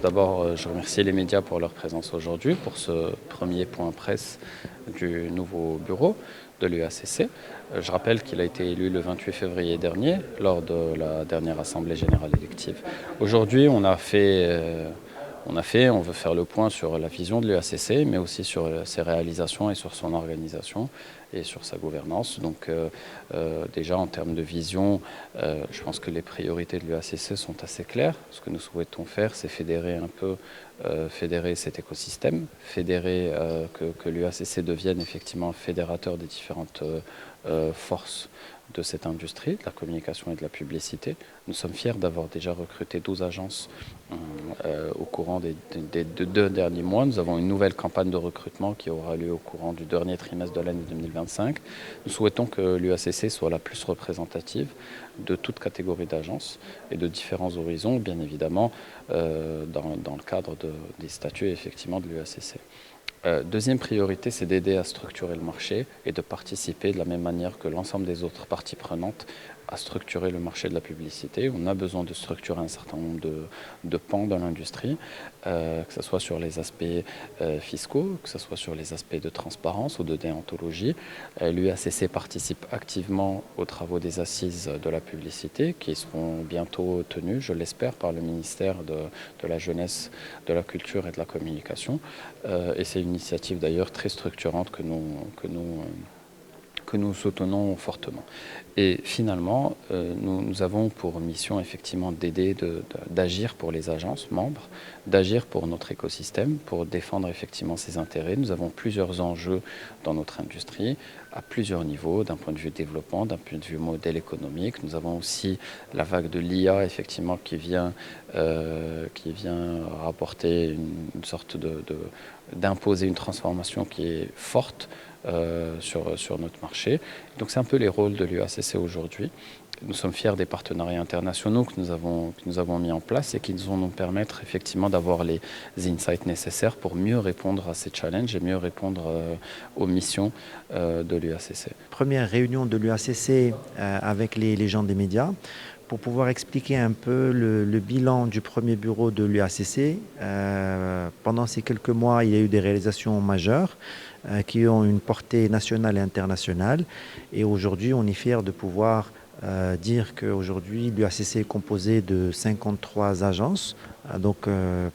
d'abord, je remercie les médias pour leur présence aujourd'hui, pour ce premier point presse du nouveau bureau de l'UACC. Je rappelle qu'il a été élu le 28 février dernier, lors de la dernière Assemblée générale élective. Aujourd'hui, on veut faire le point sur la vision de l'UACC, mais aussi sur ses réalisations et sur son organisation et sur sa gouvernance. Donc déjà en termes de vision, je pense que les priorités de l'UACC sont assez claires. Ce que nous souhaitons faire, c'est fédérer un peu, fédérer cet écosystème, fédérer que l'UACC devienne effectivement un fédérateur des différentes forces de cette industrie, de la communication et de la publicité. Nous sommes fiers d'avoir déjà recruté 12 agences au courant des 2 derniers mois. Nous avons une nouvelle campagne de recrutement qui aura lieu au courant du dernier trimestre de l'année 2025. Nous souhaitons que l'UACC soit la plus représentative de toute catégorie d'agences et de différents horizons, bien évidemment, dans le cadre des statuts effectivement de l'UACC. Deuxième priorité, c'est d'aider à structurer le marché et de participer de la même manière que l'ensemble des autres parties prenantes à structurer le marché de la publicité. On a besoin de structurer un certain nombre de pans dans l'industrie, que ce soit sur les aspects fiscaux, que ce soit sur les aspects de transparence ou de déontologie. L'UACC participe activement aux travaux des assises de la publicité qui seront bientôt tenues, je l'espère, par le ministère de la Jeunesse, de la Culture et de la Communication. Et c'est une initiative d'ailleurs très structurante que nous soutenons fortement. Et finalement, nous avons pour mission effectivement d'aider, d'agir pour les agences membres, d'agir pour notre écosystème, pour défendre effectivement ses intérêts. Nous avons plusieurs enjeux dans notre industrie, à plusieurs niveaux, d'un point de vue développement, d'un point de vue modèle économique. Nous avons aussi la vague de l'IA effectivement qui vient rapporter une sorte d'imposer une transformation qui est forte sur notre marché. Donc c'est un peu les rôles de l'UACC aujourd'hui. Nous sommes fiers des partenariats internationaux que nous avons mis en place et qui vont nous permettre effectivement d'avoir les insights nécessaires pour mieux répondre à ces challenges et mieux répondre aux missions de l'UACC. Première réunion de l'UACC avec les gens des médias pour pouvoir expliquer un peu le bilan du premier bureau de l'UACC. Pendant ces quelques mois, il y a eu des réalisations majeures qui ont une portée nationale et internationale. Et aujourd'hui, on est fiers de pouvoir dire qu'aujourd'hui, l'UACC est composé de 53 agences, donc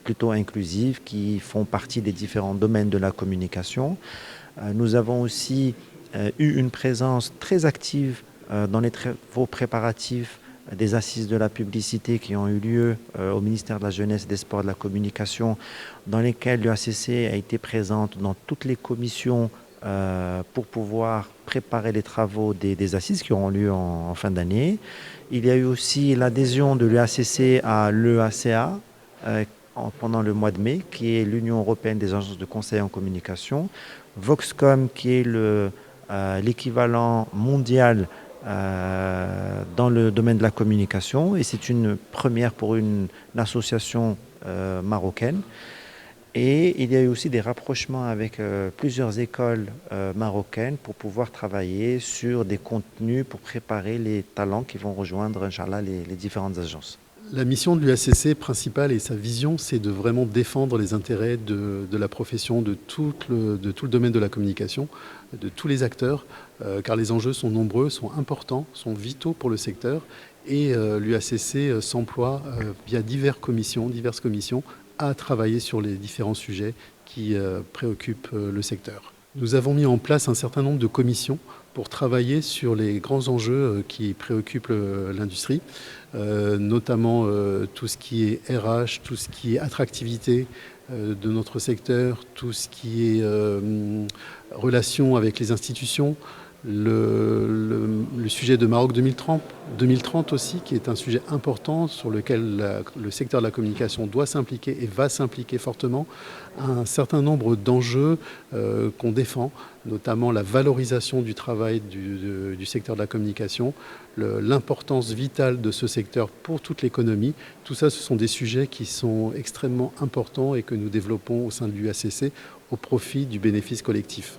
plutôt inclusives, qui font partie des différents domaines de la communication. Nous avons aussi eu une présence très active dans les travaux préparatifs des assises de la publicité qui ont eu lieu au ministère de la Jeunesse, des Sports et de la Communication, dans lesquelles l'UACC a été présente dans toutes les commissions pour pouvoir préparer les travaux des assises qui auront lieu en fin d'année. Il y a eu aussi l'adhésion de l'UACC à l'EACA pendant le mois de mai, qui est l'Union européenne des agences de conseil en communication, Voxcom, qui est l'équivalent mondial dans le domaine de la communication, et c'est une première pour une association marocaine. Et il y a eu aussi des rapprochements avec plusieurs écoles marocaines pour pouvoir travailler sur des contenus pour préparer les talents qui vont rejoindre, Inch'Allah, les différentes agences. La mission de l'UACC principale et sa vision, c'est de vraiment défendre les intérêts de la profession, de tout le domaine de la communication, de tous les acteurs, car les enjeux sont nombreux, sont importants, sont vitaux pour le secteur. Et l'UACC s'emploie via diverses commissions, à travailler sur les différents sujets qui préoccupent le secteur. Nous avons mis en place un certain nombre de commissions pour travailler sur les grands enjeux qui préoccupent l'industrie, notamment tout ce qui est RH, tout ce qui est attractivité de notre secteur, tout ce qui est relation avec les institutions, le sujet de Maroc 2030 aussi, qui est un sujet important sur lequel le secteur de la communication doit s'impliquer et va s'impliquer fortement. Un certain nombre d'enjeux qu'on défend, notamment la valorisation du travail du secteur de la communication, l'importance vitale de ce secteur pour toute l'économie. Tout ça, ce sont des sujets qui sont extrêmement importants et que nous développons au sein de l'UACC au profit du bénéfice collectif.